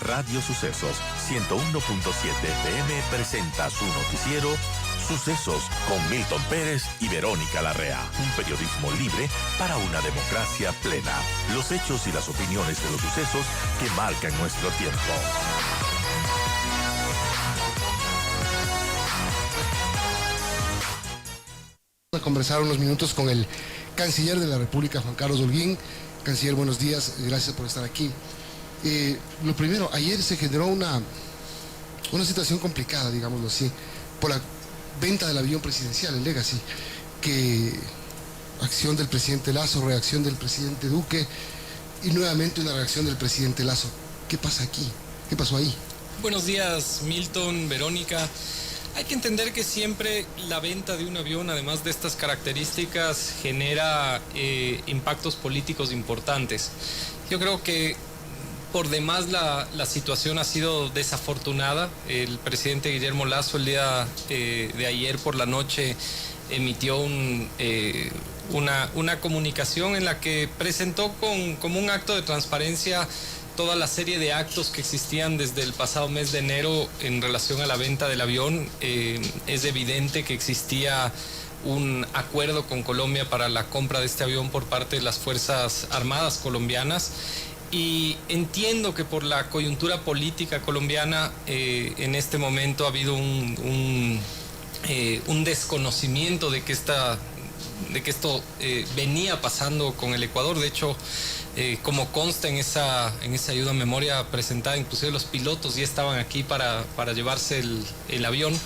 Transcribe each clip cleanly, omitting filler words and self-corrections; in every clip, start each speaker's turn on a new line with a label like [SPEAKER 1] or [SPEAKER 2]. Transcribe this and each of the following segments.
[SPEAKER 1] Radio Sucesos 101.7 FM presenta su noticiero Sucesos con Milton Pérez y Verónica Larrea. Un periodismo libre para una democracia plena. Los hechos y las opiniones de los sucesos que marcan nuestro tiempo.
[SPEAKER 2] A conversar unos minutos con el canciller de la República, Juan Carlos Holguín. Canciller, buenos días, gracias por estar aquí. Lo primero, ayer se generó una situación complicada, digámoslo así, por la venta del avión presidencial, el Legacy, que acción del presidente Lasso, reacción del presidente Duque y nuevamente una reacción del presidente Lasso. ¿Qué pasa aquí? ¿Qué pasó ahí?
[SPEAKER 3] Buenos días, Milton, Verónica. Hay que entender que siempre la venta de un avión, además de estas características, genera impactos políticos importantes. Yo creo que por demás la situación ha sido desafortunada. El presidente Guillermo Lasso el día de ayer por la noche emitió una comunicación en la que presentó como un acto de transparencia toda la serie de actos que existían desde el pasado mes de enero en relación a la venta del avión. Es evidente que existía un acuerdo con Colombia para la compra de este avión por parte de las Fuerzas Armadas colombianas. Y entiendo que por la coyuntura política colombiana en este momento ha habido un desconocimiento de que esto venía pasando con el Ecuador. De hecho, como consta en esa ayuda a memoria presentada, inclusive los pilotos ya estaban aquí para llevarse el avión.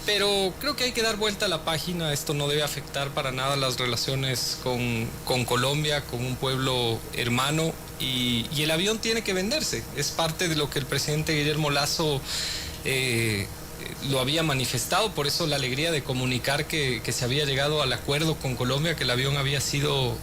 [SPEAKER 3] Pero creo que hay que dar vuelta a la página. Esto no debe afectar para nada las relaciones con Colombia, con un pueblo hermano, y el avión tiene que venderse. Es parte de lo que el presidente Guillermo Lasso lo había manifestado, por eso la alegría de comunicar que se había llegado al acuerdo con Colombia, que el avión había sido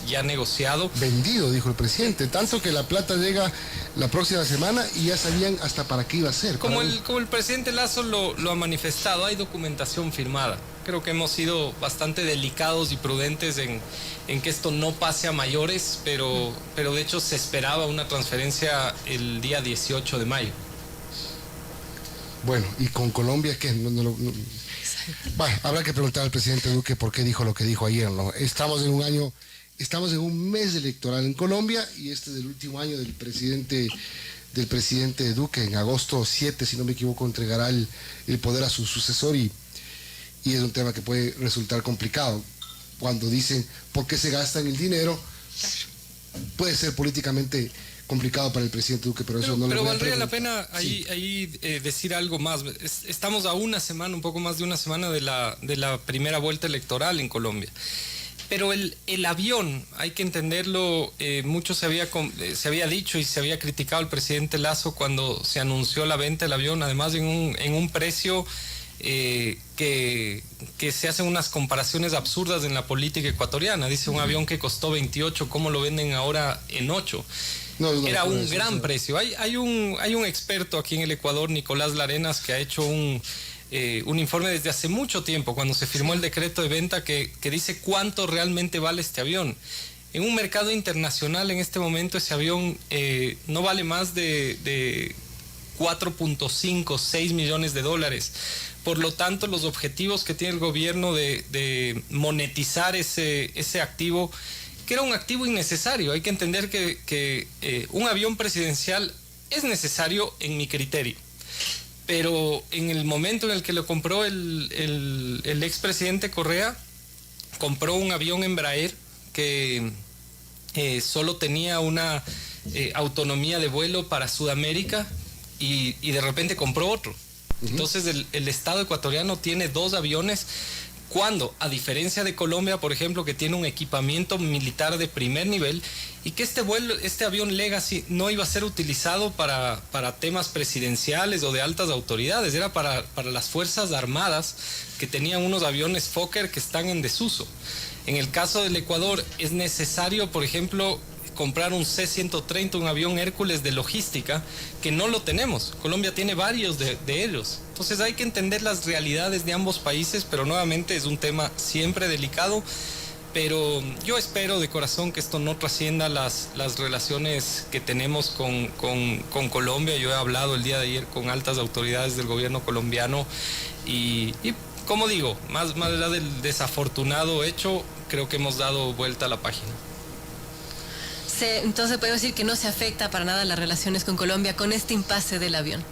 [SPEAKER 3] ya negociado.
[SPEAKER 2] Vendido, dijo el presidente, tanto que la plata llega la próxima semana y ya sabían hasta para qué iba a ser.
[SPEAKER 3] Como el presidente Lasso lo ha manifestado, hay documentación firmada. Creo que hemos sido bastante delicados y prudentes en que esto no pase a mayores, pero de hecho se esperaba una transferencia el día 18 de mayo.
[SPEAKER 2] Bueno, y con Colombia, ¿qué? Bueno, habrá que preguntar al presidente Duque por qué dijo lo que dijo ayer, ¿no? Estamos en un mes electoral en Colombia y este es el último año del presidente Duque. En agosto 7, si no me equivoco, entregará el poder a su sucesor y es un tema que puede resultar complicado. Cuando dicen por qué se gastan el dinero, puede ser políticamente complicado para el presidente Duque, pero eso no lo voy a
[SPEAKER 3] valdría la pena ahí decir algo más. Estamos a una semana, un poco más de una semana de la primera vuelta electoral en Colombia. Pero el avión, hay que entenderlo, mucho se había dicho y se había criticado al presidente Lasso cuando se anunció la venta del avión, además en un precio que se hacen unas comparaciones absurdas en la política ecuatoriana. Dice un avión que costó 28, ¿cómo lo venden ahora en 8? Era un gran precio. Hay un experto aquí en el Ecuador, Nicolás Larenas, que ha hecho un informe desde hace mucho tiempo, cuando se firmó el decreto de venta, que dice cuánto realmente vale este avión. En un mercado internacional en este momento ese avión no vale más de 4.5, 6 millones de dólares. Por lo tanto, los objetivos que tiene el gobierno de monetizar ese activo, que era un activo innecesario. Hay que entender que un avión presidencial es necesario en mi criterio. Pero en el momento en el que lo compró el expresidente Correa, compró un avión Embraer que solo tenía una autonomía de vuelo para Sudamérica y de repente compró otro. Entonces el Estado ecuatoriano tiene dos aviones, cuando, a diferencia de Colombia, por ejemplo, que tiene un equipamiento militar de primer nivel, y que este avión Legacy no iba a ser utilizado para temas presidenciales o de altas autoridades, era para las Fuerzas Armadas, que tenían unos aviones Fokker que están en desuso. En el caso del Ecuador es necesario, por ejemplo, comprar un C-130, un avión Hércules de logística, que no lo tenemos. Colombia tiene varios de ellos. Entonces hay que entender las realidades de ambos países, pero nuevamente es un tema siempre delicado. pero yo espero de corazón que esto no trascienda las relaciones que tenemos con Colombia. Yo he hablado el día de ayer con altas autoridades del gobierno colombiano y como digo, más allá del desafortunado hecho, creo que hemos dado vuelta a la página.
[SPEAKER 4] Entonces podemos decir que no se afecta para nada las relaciones con Colombia con este impasse del avión.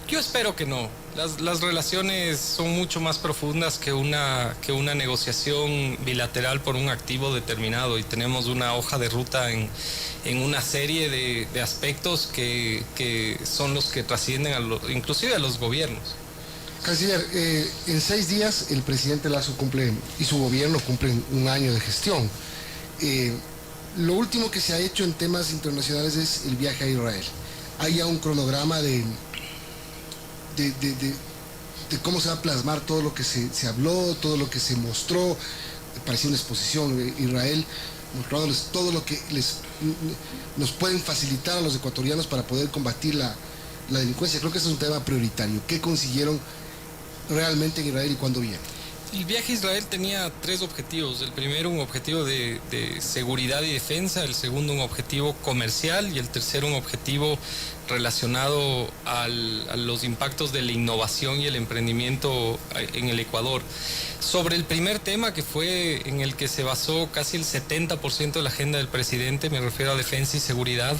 [SPEAKER 3] Yo espero que no. Las relaciones son mucho más profundas que una negociación bilateral por un activo determinado, y tenemos una hoja de ruta en una serie de aspectos que son los que trascienden inclusive a los gobiernos.
[SPEAKER 2] Canciller, en 6 días el presidente Lasso cumple y su gobierno cumplen un año de gestión. Lo último que se ha hecho en temas internacionales es el viaje a Israel. Hay ya un cronograma de cómo se va a plasmar todo lo que se habló, todo lo que se mostró. Parecía una exposición de Israel, mostrándoles todo lo que nos pueden facilitar a los ecuatorianos para poder combatir la delincuencia. Creo que ese es un tema prioritario. ¿Qué consiguieron realmente en Israel y cuándo viene?
[SPEAKER 3] El viaje a Israel tenía 3 objetivos. El primero, un objetivo de seguridad y defensa. El segundo, un objetivo comercial. Y el tercero, un objetivo relacionado a los impactos de la innovación y el emprendimiento en el Ecuador. Sobre el primer tema, que fue en el que se basó casi el 70% de la agenda del presidente, me refiero a defensa y seguridad,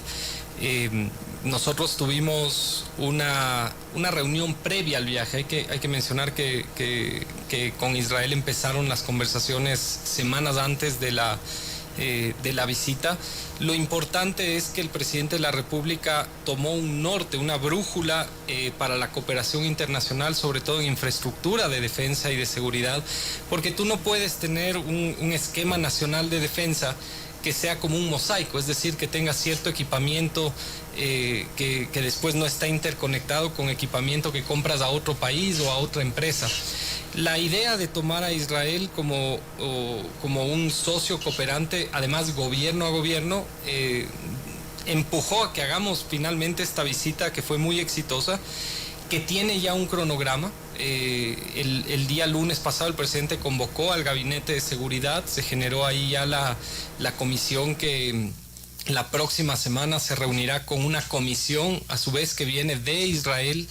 [SPEAKER 3] nosotros tuvimos una reunión previa al viaje. Hay que mencionar que con Israel empezaron las conversaciones semanas antes de la visita. Lo importante es que el presidente de la República tomó un norte, una brújula para la cooperación internacional, sobre todo en infraestructura de defensa y de seguridad, porque tú no puedes tener un esquema nacional de defensa que sea como un mosaico, es decir, que tenga cierto equipamiento que después no está interconectado con equipamiento que compras a otro país o a otra empresa. La idea de tomar a Israel como un socio cooperante, además gobierno a gobierno, empujó a que hagamos finalmente esta visita, que fue muy exitosa, que tiene ya un cronograma. El día lunes pasado el presidente convocó al gabinete de seguridad, se generó ahí ya la comisión que la próxima semana se reunirá con una comisión, a su vez, que viene de Israel,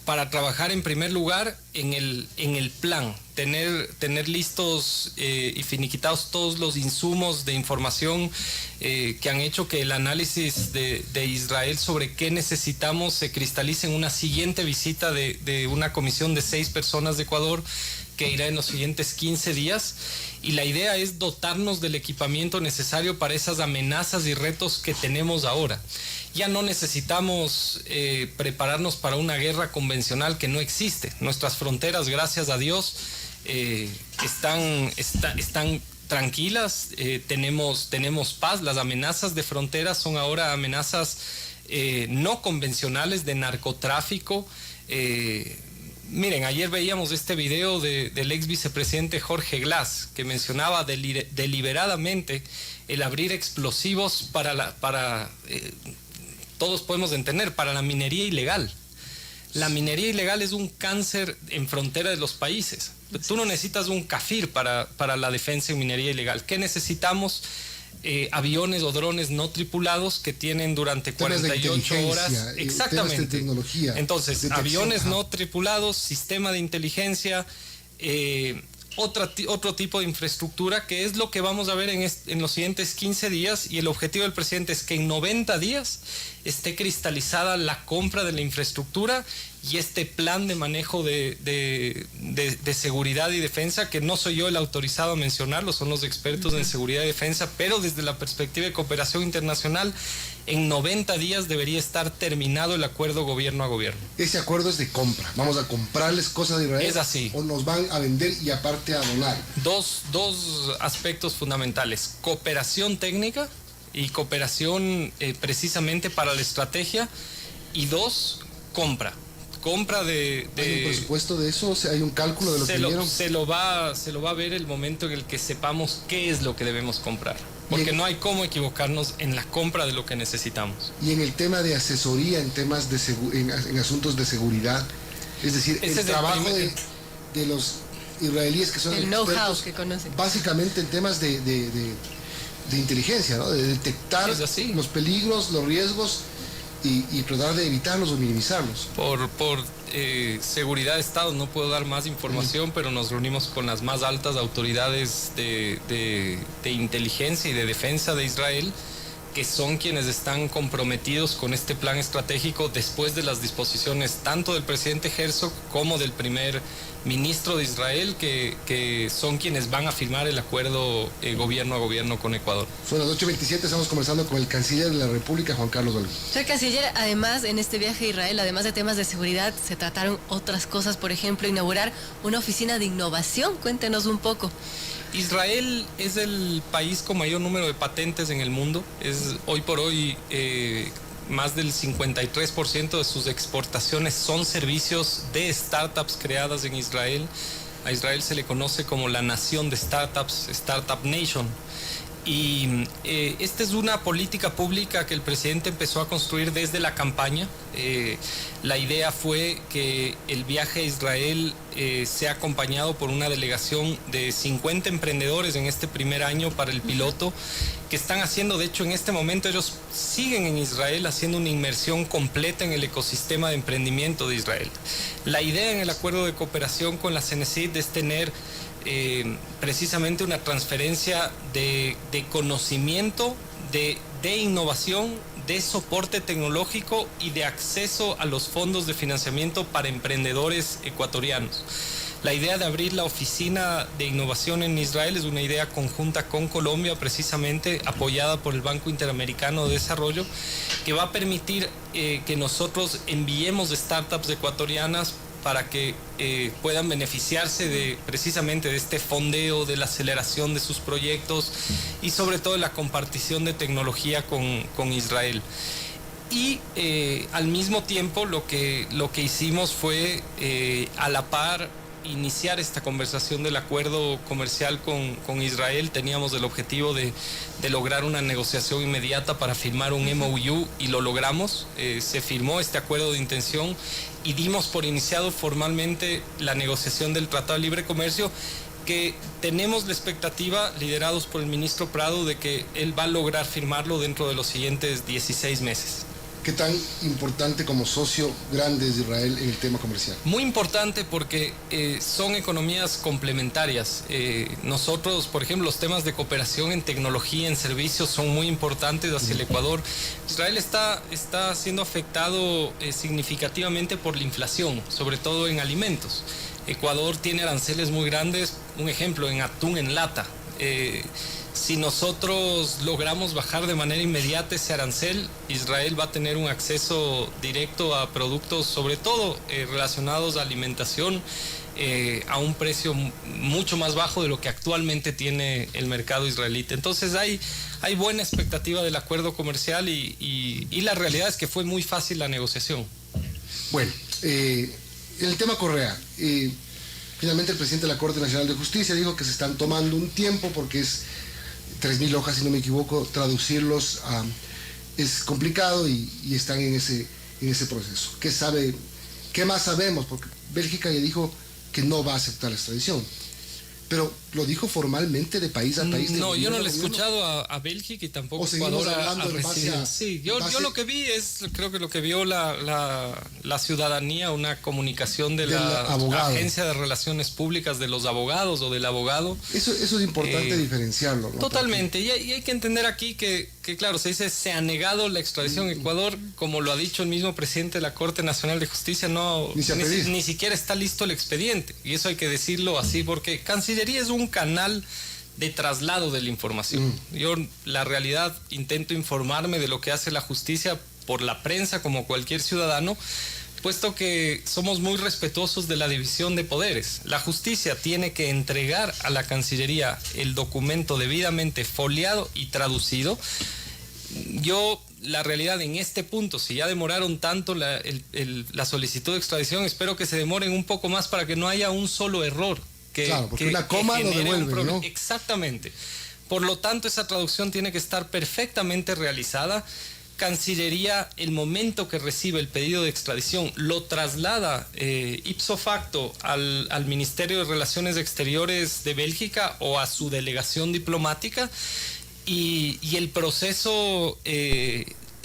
[SPEAKER 3] para trabajar en primer lugar en el plan, tener listos y finiquitados todos los insumos de información que han hecho que el análisis de Israel sobre qué necesitamos se cristalice en una siguiente visita de una comisión de 6 personas de Ecuador, que irá en los siguientes 15 días. Y la idea es dotarnos del equipamiento necesario para esas amenazas y retos que tenemos ahora. Ya no necesitamos prepararnos para una guerra convencional que no existe. Nuestras fronteras, gracias a Dios, están tranquilas, tenemos paz. Las amenazas de fronteras son ahora amenazas no convencionales de narcotráfico. Miren, ayer veíamos este video del ex vicepresidente Jorge Glass, que mencionaba deliberadamente el abrir explosivos todos podemos entender, para la minería ilegal. La minería ilegal es un cáncer en frontera de los países. Tú no necesitas un CAFIR para la defensa en minería ilegal. ¿Qué necesitamos? Aviones o drones no tripulados que tienen durante 48 horas. Exactamente.
[SPEAKER 2] Tecnología,
[SPEAKER 3] entonces, aviones no tripulados, sistema de inteligencia, otro tipo de infraestructura, que es lo que vamos a ver en los siguientes 15 días. Y el objetivo del presidente es que en 90 días esté cristalizada la compra de la infraestructura y este plan de manejo de seguridad y defensa, que no soy yo el autorizado a mencionarlo, son los expertos en seguridad y defensa, pero desde la perspectiva de cooperación internacional, en 90 días debería estar terminado el acuerdo gobierno a gobierno.
[SPEAKER 2] Ese acuerdo es de compra. Vamos a comprarles cosas de Israel.
[SPEAKER 3] Es así.
[SPEAKER 2] O nos van a vender y aparte a donar.
[SPEAKER 3] Dos aspectos fundamentales: cooperación técnica y cooperación precisamente para la estrategia, y 2, compra de...
[SPEAKER 2] ¿Hay un presupuesto de eso? O sea, ¿hay un cálculo de lo que vieron?
[SPEAKER 3] Se lo va a ver el momento en el que sepamos qué es lo que debemos comprar, porque no hay cómo equivocarnos en la compra de lo que necesitamos.
[SPEAKER 2] Y en el tema de asesoría, en temas en asuntos de seguridad, es decir, el trabajo de los israelíes que son
[SPEAKER 4] el know-how
[SPEAKER 2] expertos
[SPEAKER 4] que conocen.
[SPEAKER 2] básicamente en temas de inteligencia, ¿no? De detectar los peligros, los riesgos y tratar de evitarlos o minimizarlos.
[SPEAKER 3] Por seguridad de Estado no puedo dar más información, pero nos reunimos con las más altas autoridades de inteligencia y de defensa de Israel, que son quienes están comprometidos con este plan estratégico después de las disposiciones tanto del presidente Herzog como del primer ministro de Israel, que son quienes van a firmar el acuerdo gobierno a gobierno con Ecuador.
[SPEAKER 2] Son las 8:27, estamos conversando con el canciller de la República, Juan Carlos Olguín.
[SPEAKER 4] Señor canciller, además, en este viaje a Israel, además de temas de seguridad, se trataron otras cosas, por ejemplo, inaugurar una oficina de innovación. Cuéntenos un poco.
[SPEAKER 3] Israel es el país con mayor número de patentes en el mundo. Es hoy por hoy más del 53% de sus exportaciones son servicios de startups creadas en Israel. A Israel se le conoce como la nación de startups, Startup Nation. Y esta es una política pública que el presidente empezó a construir desde la campaña. La idea fue que el viaje a Israel sea acompañado por una delegación de 50 emprendedores en este primer año para el piloto, que están haciendo, de hecho en este momento ellos siguen en Israel haciendo una inmersión completa en el ecosistema de emprendimiento de Israel. La idea en el acuerdo de cooperación con la CNCID es tener precisamente una transferencia de conocimiento, de innovación, de soporte tecnológico y de acceso a los fondos de financiamiento para emprendedores ecuatorianos. La idea de abrir la oficina de innovación en Israel es una idea conjunta con Colombia, precisamente apoyada por el Banco Interamericano de Desarrollo, que va a permitir que nosotros enviemos startups ecuatorianas para que puedan beneficiarse precisamente de este fondeo, de la aceleración de sus proyectos y sobre todo de la compartición de tecnología con Israel. Y al mismo tiempo lo que hicimos fue a la par iniciar esta conversación del acuerdo comercial con Israel. Teníamos el objetivo de lograr una negociación inmediata para firmar un MOU y lo logramos. Se firmó este acuerdo de intención y dimos por iniciado formalmente la negociación del Tratado de Libre Comercio, que tenemos la expectativa, liderados por el ministro Prado, de que él va a lograr firmarlo dentro de los siguientes 16 meses.
[SPEAKER 2] ¿Qué tan importante como socio grande es Israel en el tema comercial?
[SPEAKER 3] Muy importante porque son economías complementarias. Nosotros, por ejemplo, los temas de cooperación en tecnología, en servicios, son muy importantes hacia el Ecuador. Israel está siendo afectado significativamente por la inflación, sobre todo en alimentos. Ecuador tiene aranceles muy grandes, un ejemplo, en atún en lata. Si nosotros logramos bajar de manera inmediata ese arancel, Israel va a tener un acceso directo a productos, sobre todo relacionados a alimentación, a un precio mucho más bajo de lo que actualmente tiene el mercado israelita. Entonces hay buena expectativa del acuerdo comercial y la realidad es que fue muy fácil la negociación.
[SPEAKER 2] Bueno, en el tema Correa, finalmente el presidente de la Corte Nacional de Justicia dijo que se están tomando un tiempo porque es 3.000 hojas, si no me equivoco, traducirlos es complicado y están en ese proceso. ¿Qué más sabemos? Porque Bélgica ya dijo que no va a aceptar la extradición. Pero lo dijo formalmente de país a país.
[SPEAKER 3] No, yo no le he escuchado a Bélgica y tampoco Ecuador a recibido. Sí, yo lo que vi creo que lo que vio la ciudadanía, una comunicación de la Agencia de Relaciones Públicas de los abogados o del abogado.
[SPEAKER 2] Eso es importante diferenciarlo, ¿no?
[SPEAKER 3] Totalmente, y hay que entender aquí que claro, se dice se ha negado la extradición. Ecuador, como lo ha dicho el mismo presidente de la Corte Nacional de Justicia, ni siquiera está listo el expediente, y eso hay que decirlo así, porque Cancillería es un canal de traslado de la información. Yo, la realidad, intento informarme de lo que hace la justicia por la prensa como cualquier ciudadano, puesto que somos muy respetuosos de la división de poderes. La justicia tiene que entregar a la Cancillería el documento debidamente foliado y traducido. Yo, la realidad, en este punto, si ya demoraron tanto la solicitud de extradición, espero que se demoren un poco más para que no haya un solo error.
[SPEAKER 2] Claro, porque una coma lo devuelve, ¿no?
[SPEAKER 3] Exactamente. Por lo tanto, esa traducción tiene que estar perfectamente realizada. Cancillería, el momento que recibe el pedido de extradición, lo traslada ipso facto al Ministerio de Relaciones Exteriores de Bélgica o a su delegación diplomática, y el proceso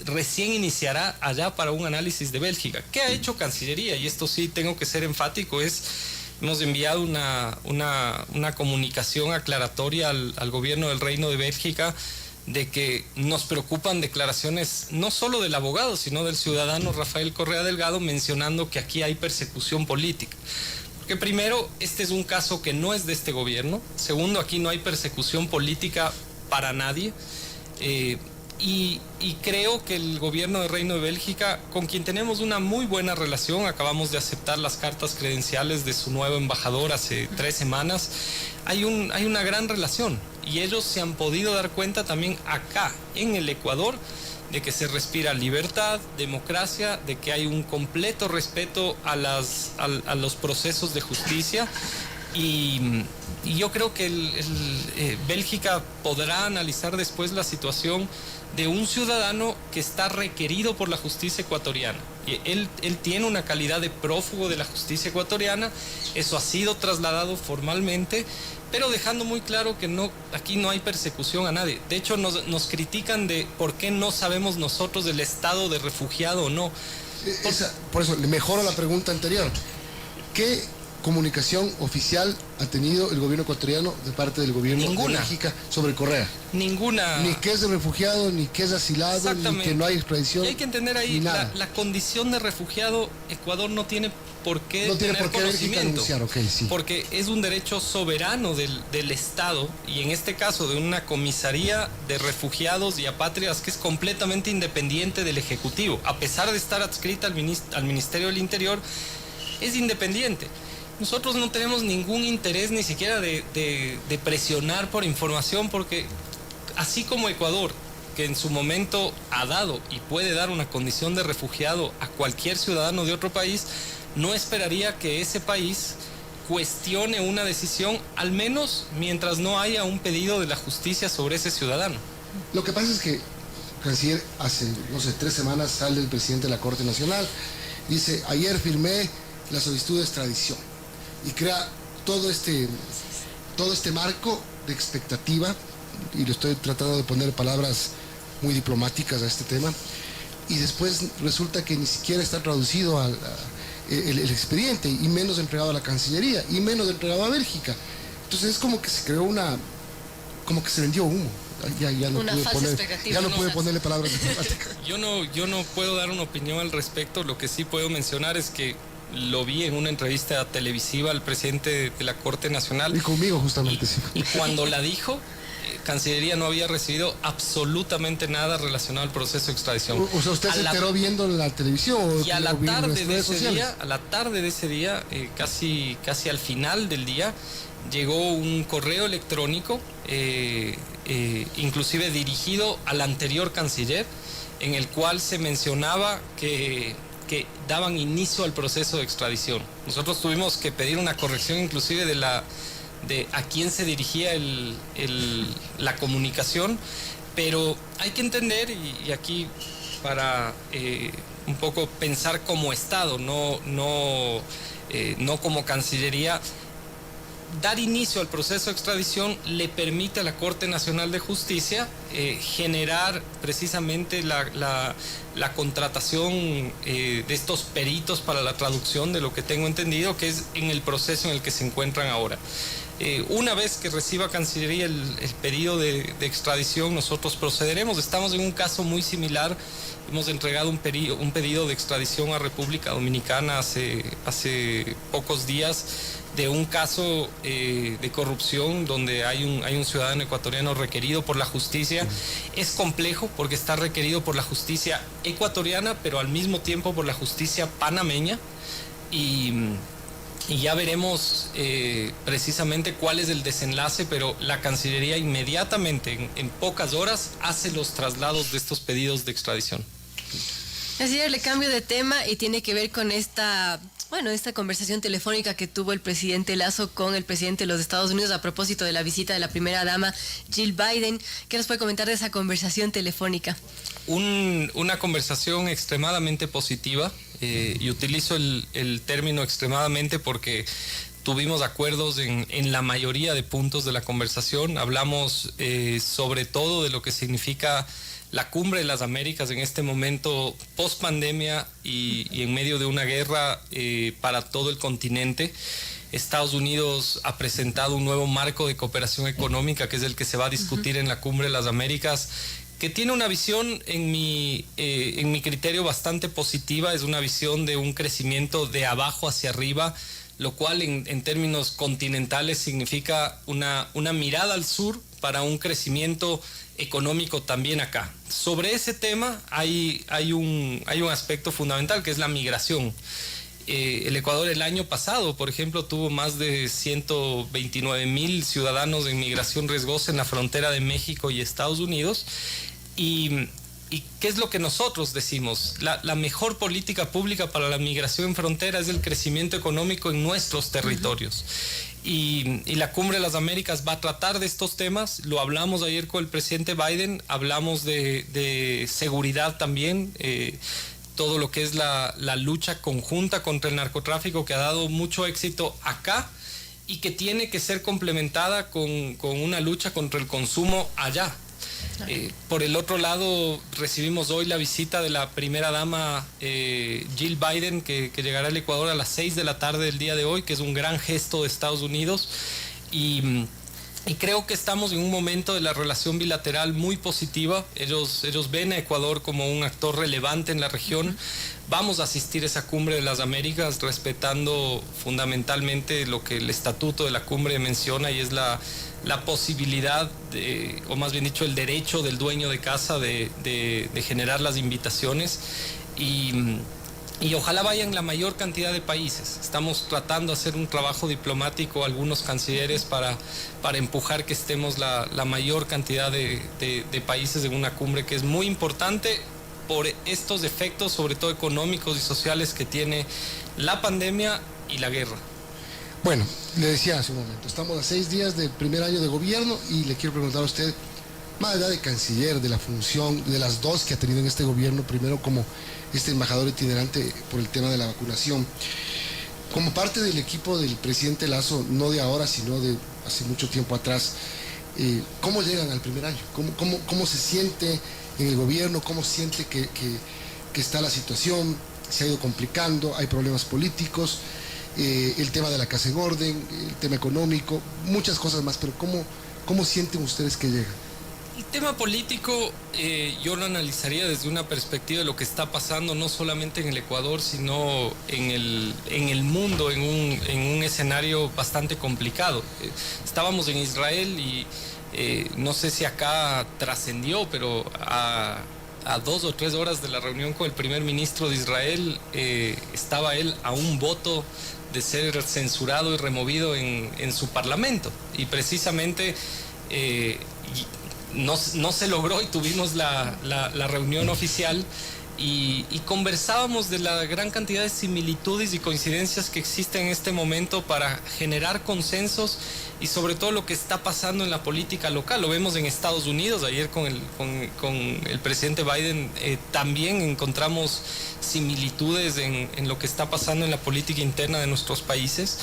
[SPEAKER 3] recién iniciará allá para un análisis de Bélgica. ¿Qué ha hecho Cancillería? Y esto sí tengo que ser enfático, hemos enviado una comunicación aclaratoria al gobierno del Reino de Bélgica de que nos preocupan declaraciones no solo del abogado, sino del ciudadano Rafael Correa Delgado, mencionando que aquí hay persecución política. Porque primero, este es un caso que no es de este gobierno. Segundo, aquí no hay persecución política para nadie. Y creo que el gobierno del Reino de Bélgica, con quien tenemos una muy buena relación, acabamos de aceptar las cartas credenciales de su nuevo embajador hace 3 semanas, hay una gran relación, y ellos se han podido dar cuenta también acá en el Ecuador de que se respira libertad, democracia, de que hay un completo respeto a los procesos de justicia. Y yo creo que Bélgica podrá analizar después la situación de un ciudadano que está requerido por la justicia ecuatoriana. Y él tiene una calidad de prófugo de la justicia ecuatoriana, eso ha sido trasladado formalmente, pero dejando muy claro que aquí no hay persecución a nadie. De hecho, nos critican de por qué no sabemos nosotros del estado de refugiado o no.
[SPEAKER 2] Por eso, le mejoro la pregunta anterior. ¿Qué comunicación oficial ha tenido el gobierno ecuatoriano de parte del gobierno de Bélgica sobre Correa?
[SPEAKER 3] Ninguna.
[SPEAKER 2] Ni que es refugiado, ni que es asilado, ni que no hay extradición.
[SPEAKER 3] Y hay que entender ahí la condición de refugiado. Ecuador no tiene por qué tener conocimiento,
[SPEAKER 2] sí.
[SPEAKER 3] Porque es un derecho soberano del Estado, y en este caso de una comisaría de refugiados y apátridas que es completamente independiente del Ejecutivo, a pesar de estar adscrita al Ministerio del Interior, es independiente. Nosotros no tenemos ningún interés ni siquiera de presionar por información, porque así como Ecuador, que en su momento ha dado y puede dar una condición de refugiado a cualquier ciudadano de otro país, no esperaría que ese país cuestione una decisión, al menos mientras no haya un pedido de la justicia sobre ese ciudadano.
[SPEAKER 2] Lo que pasa es que, canciller, hace, 3 semanas sale el presidente de la Corte Nacional, dice, ayer firmé la solicitud de extradición, y crea todo este marco de expectativa, y le estoy tratando de poner palabras muy diplomáticas a este tema, y después resulta que ni siquiera está traducido el expediente, y menos entregado a la Cancillería, y menos entregado a Bélgica. Entonces es como que se creó como que se vendió humo. Ya no pude ponerle palabras diplomáticas.
[SPEAKER 3] Yo no puedo dar una opinión al respecto. Lo que sí puedo mencionar es que lo vi en una entrevista televisiva al presidente de la Corte Nacional.
[SPEAKER 2] Y conmigo justamente, sí.
[SPEAKER 3] Y cuando la dijo, Cancillería no había recibido absolutamente nada relacionado al proceso de extradición.
[SPEAKER 2] O sea, ¿usted se enteró viendo la televisión?
[SPEAKER 3] Y a la tarde de ese día, casi al final del día, llegó un correo electrónico, inclusive dirigido al anterior canciller, en el cual se mencionaba que daban inicio al proceso de extradición. Nosotros tuvimos que pedir una corrección inclusive de a quién se dirigía la comunicación, pero hay que entender, y aquí para un poco pensar como Estado, no como Cancillería, dar inicio al proceso de extradición le permite a la Corte Nacional de Justicia generar precisamente la contratación de estos peritos para la traducción, de lo que tengo entendido, que es en el proceso en el que se encuentran ahora. Una vez que reciba Cancillería el pedido de extradición, nosotros procederemos. Estamos en un caso muy similar. Hemos entregado un pedido de extradición a República Dominicana hace pocos días, de un caso de corrupción donde hay un ciudadano ecuatoriano requerido por la justicia. Es complejo porque está requerido por la justicia ecuatoriana, pero al mismo tiempo por la justicia panameña, y ya veremos precisamente cuál es el desenlace, pero la Cancillería inmediatamente, en pocas horas, hace los traslados de estos pedidos de extradición.
[SPEAKER 4] Canciller, le cambio de tema y tiene que ver con esta Bueno, esta conversación telefónica que tuvo el presidente Lasso con el presidente de los Estados Unidos a propósito de la visita de la primera dama Jill Biden, ¿qué nos puede comentar de esa conversación telefónica?
[SPEAKER 3] Una conversación extremadamente positiva, y utilizo el término extremadamente porque tuvimos acuerdos en la mayoría de puntos de la conversación. Hablamos sobre todo de lo que significa la Cumbre de las Américas en este momento post pandemia y en medio de una guerra para todo el continente. Estados Unidos ha presentado un nuevo marco de cooperación económica que es el que se va a discutir en la Cumbre de las Américas, que tiene una visión en mi criterio bastante positiva. Es una visión de un crecimiento de abajo hacia arriba, lo cual en términos continentales significa una mirada al sur para un crecimiento económico también acá. Sobre ese tema hay un aspecto fundamental que es la migración. El Ecuador el año pasado, por ejemplo, tuvo más de 129,000 ciudadanos en migración riesgosa en la frontera de México y Estados Unidos. ¿Y qué es lo que nosotros decimos? La mejor política pública para la migración en frontera es el crecimiento económico en nuestros territorios. Y la Cumbre de las Américas va a tratar de estos temas. Lo hablamos ayer con el presidente Biden, hablamos de seguridad también, todo lo que es la lucha conjunta contra el narcotráfico, que ha dado mucho éxito acá y que tiene que ser complementada con una lucha contra el consumo allá. Por el otro lado, recibimos hoy la visita de la primera dama Jill Biden, que llegará al Ecuador a las 6 de la tarde del día de hoy, que es un gran gesto de Estados Unidos. Y creo que estamos en un momento de la llación bilateral muy positiva. Ellos ven a Ecuador como un actor relevante en la región. Vamos a asistir a esa Cumbre de las Américas respetando fundamentalmente lo que el estatuto de la cumbre menciona, y es la posibilidad, o más bien dicho, el derecho del dueño de casa de generar las invitaciones. Y ojalá vayan la mayor cantidad de países. Estamos tratando de hacer un trabajo diplomático, algunos cancilleres, para empujar que estemos la mayor cantidad de países en una cumbre que es muy importante por estos efectos, sobre todo económicos y sociales, que tiene la pandemia y la guerra.
[SPEAKER 2] Bueno, le decía hace un momento, estamos a 6 días del primer año de gobierno y le quiero preguntar a usted, más allá de canciller, de la función, de las dos que ha tenido en este gobierno, primero como este embajador itinerante por el tema de la vacunación, como parte del equipo del presidente Lasso, no de ahora, sino de hace mucho tiempo atrás, ¿cómo llegan al primer año? ¿Cómo se siente en el gobierno? ¿Cómo siente que está la situación? ¿Se ha ido complicando? ¿Hay problemas políticos? El tema de la casa en orden, el tema económico, muchas cosas más, pero ¿cómo sienten ustedes que llegan?
[SPEAKER 3] El tema político yo lo analizaría desde una perspectiva de lo que está pasando no solamente en el Ecuador, sino en el mundo, en un escenario bastante complicado. Estábamos en Israel y no sé si acá trascendió, pero a 2 o 3 horas de la reunión con el primer ministro de Israel, estaba él a un voto de ser censurado y removido en su parlamento. Y precisamente no se logró, y tuvimos la reunión oficial y conversábamos de la gran cantidad de similitudes y coincidencias que existen en este momento para generar consensos, y sobre todo lo que está pasando en la política local. Lo vemos en Estados Unidos. Ayer con el presidente Biden también encontramos similitudes en lo que está pasando en la política interna de nuestros países.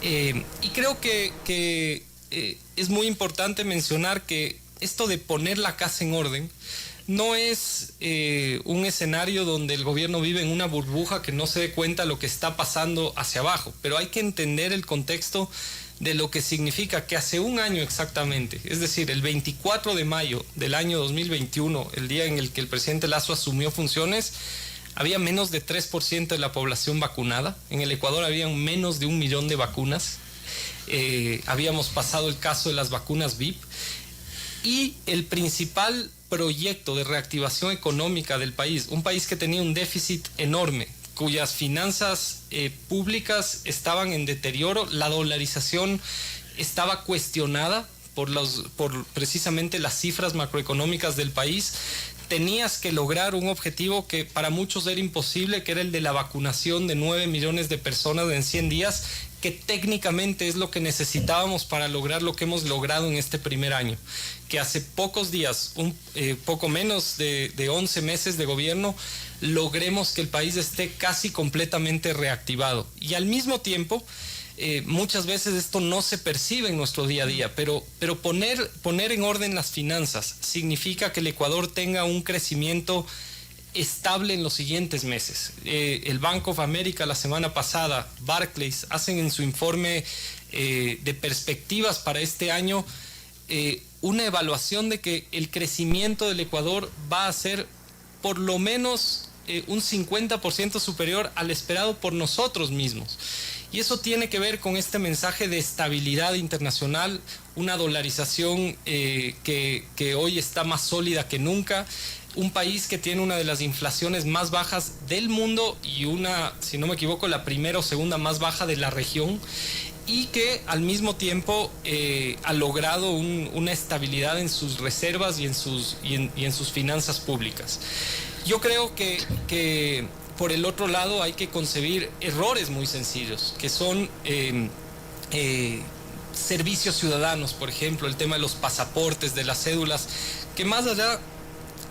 [SPEAKER 3] Y creo que es muy importante mencionar que esto de poner la casa en orden no es un escenario donde el gobierno vive en una burbuja que no se dé cuenta de lo que está pasando hacia abajo, pero hay que entender el contexto de lo que significa que hace un año exactamente, es decir, el 24 de mayo del año 2021, el día en el que el presidente Lasso asumió funciones, había menos de 3% de la población vacunada. En el Ecuador habían menos de 1 millón de vacunas. Habíamos pasado el caso de las vacunas VIP. Y el principal proyecto de reactivación económica del país, un país que tenía un déficit enorme, cuyas finanzas públicas estaban en deterioro, la dolarización estaba cuestionada por precisamente las cifras macroeconómicas del país, tenías que lograr un objetivo que para muchos era imposible, que era el de la vacunación de 9 millones de personas en 100 días, que técnicamente es lo que necesitábamos para lograr lo que hemos logrado en este primer año. Que hace pocos días, poco menos de 11 meses de gobierno, logremos que el país esté casi completamente reactivado. Y al mismo tiempo, muchas veces esto no se percibe en nuestro día a día, pero poner en orden las finanzas significa que el Ecuador tenga un crecimiento estable en los siguientes meses. El Bank of America la semana pasada, Barclays, hacen en su informe de perspectivas para este año una evaluación de que el crecimiento del Ecuador va a ser por lo menos un 50% superior al esperado por nosotros mismos. Y eso tiene que ver con este mensaje de estabilidad internacional, una dolarización que hoy está más sólida que nunca, un país que tiene una de las inflaciones más bajas del mundo y una, si no me equivoco, la primera o segunda más baja de la región, y que al mismo tiempo ha logrado una estabilidad en sus reservas y en sus finanzas públicas. Yo creo que por el otro lado hay que concebir errores muy sencillos, que son servicios ciudadanos, por ejemplo, el tema de los pasaportes, de las cédulas, que más allá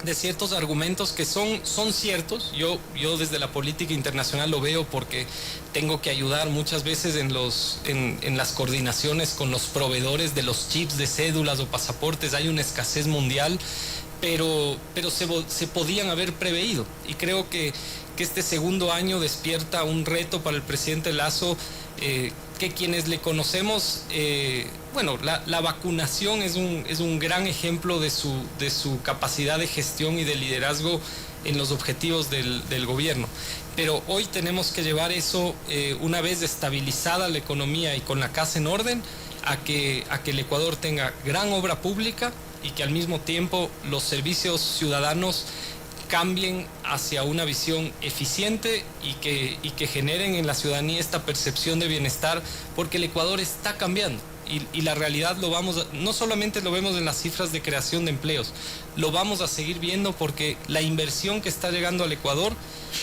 [SPEAKER 3] de ciertos argumentos que son ciertos, yo desde la política internacional lo veo porque tengo que ayudar muchas veces en las coordinaciones con los proveedores de los chips de cédulas o pasaportes. Hay una escasez mundial, pero se podían haber preveído, y creo que este segundo año despierta un reto para el presidente Lasso, que quienes le conocemos, la vacunación es un gran ejemplo de su capacidad de gestión y de liderazgo en los objetivos del gobierno. Pero hoy tenemos que llevar eso, una vez estabilizada la economía y con la casa en orden, a que el Ecuador tenga gran obra pública y que al mismo tiempo los servicios ciudadanos cambien hacia una visión eficiente y que generen en la ciudadanía esta percepción de bienestar, porque el Ecuador está cambiando y la realidad no solamente lo vemos en las cifras de creación de empleos, lo vamos a seguir viendo porque la inversión que está llegando al Ecuador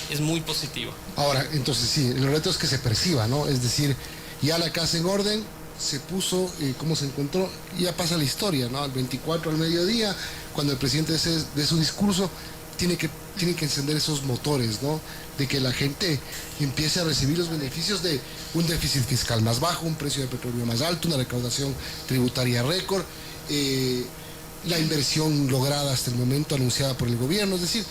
[SPEAKER 3] es muy positiva.
[SPEAKER 2] Ahora, entonces sí, el reto es que se perciba, ¿no? Es decir, ya la casa en orden, se puso, cómo se encontró, ya pasa la historia, ¿no? Al 24 al mediodía, cuando el presidente de su discurso, tiene que encender esos motores, ¿no? De que la gente empiece a recibir los beneficios de un déficit fiscal más bajo, un precio de petróleo más alto, una recaudación tributaria récord, la inversión lograda hasta el momento anunciada por el gobierno. Es decir,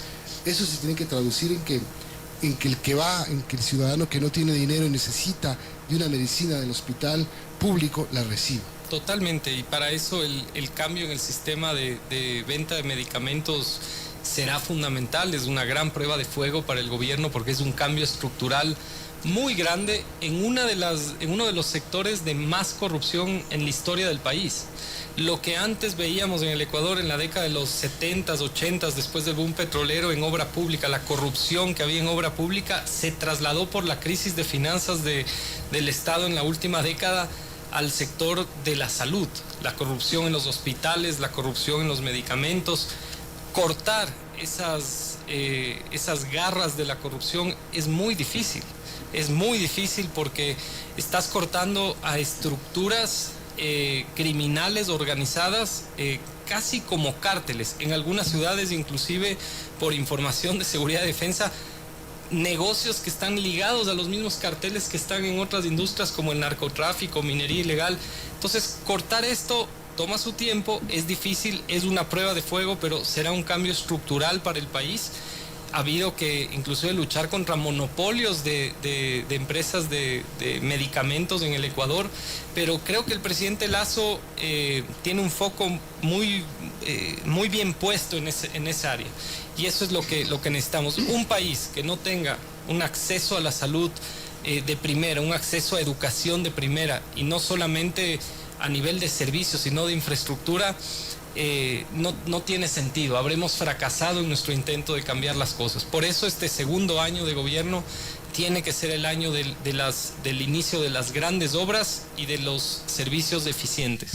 [SPEAKER 2] eso se tiene que traducir en que el ciudadano que no tiene dinero y necesita de una medicina del hospital público la reciba.
[SPEAKER 3] Totalmente, y para eso el cambio en el sistema de venta de medicamentos será fundamental. Es una gran prueba de fuego para el gobierno porque es un cambio estructural muy grande en uno de los sectores de más corrupción en la historia del país. Lo que antes veíamos en el Ecuador en la década de los 70s, 80s, después del boom petrolero en obra pública, la corrupción que había en obra pública se trasladó por la crisis de finanzas del Estado en la última década al sector de la salud. La corrupción en los hospitales, la corrupción en los medicamentos. Cortar esas garras de la corrupción es muy difícil porque estás cortando a estructuras criminales organizadas, casi como cárteles. En algunas ciudades, inclusive, por información de seguridad y defensa, negocios que están ligados a los mismos carteles que están en otras industrias como el narcotráfico, minería ilegal. Entonces, cortar esto toma su tiempo, es difícil, es una prueba de fuego, pero será un cambio estructural para el país. Ha habido que inclusive luchar contra monopolios de empresas de medicamentos en el Ecuador, pero creo que el presidente Lasso tiene un foco muy bien puesto en esa área, y eso es lo que necesitamos. Un país que no tenga un acceso a la salud de primera, un acceso a educación de primera, y no solamente a nivel de servicios, sino de infraestructura, no tiene sentido. Habremos fracasado en nuestro intento de cambiar las cosas. Por eso este segundo año de gobierno tiene que ser el año del inicio de las grandes obras y de los servicios eficientes.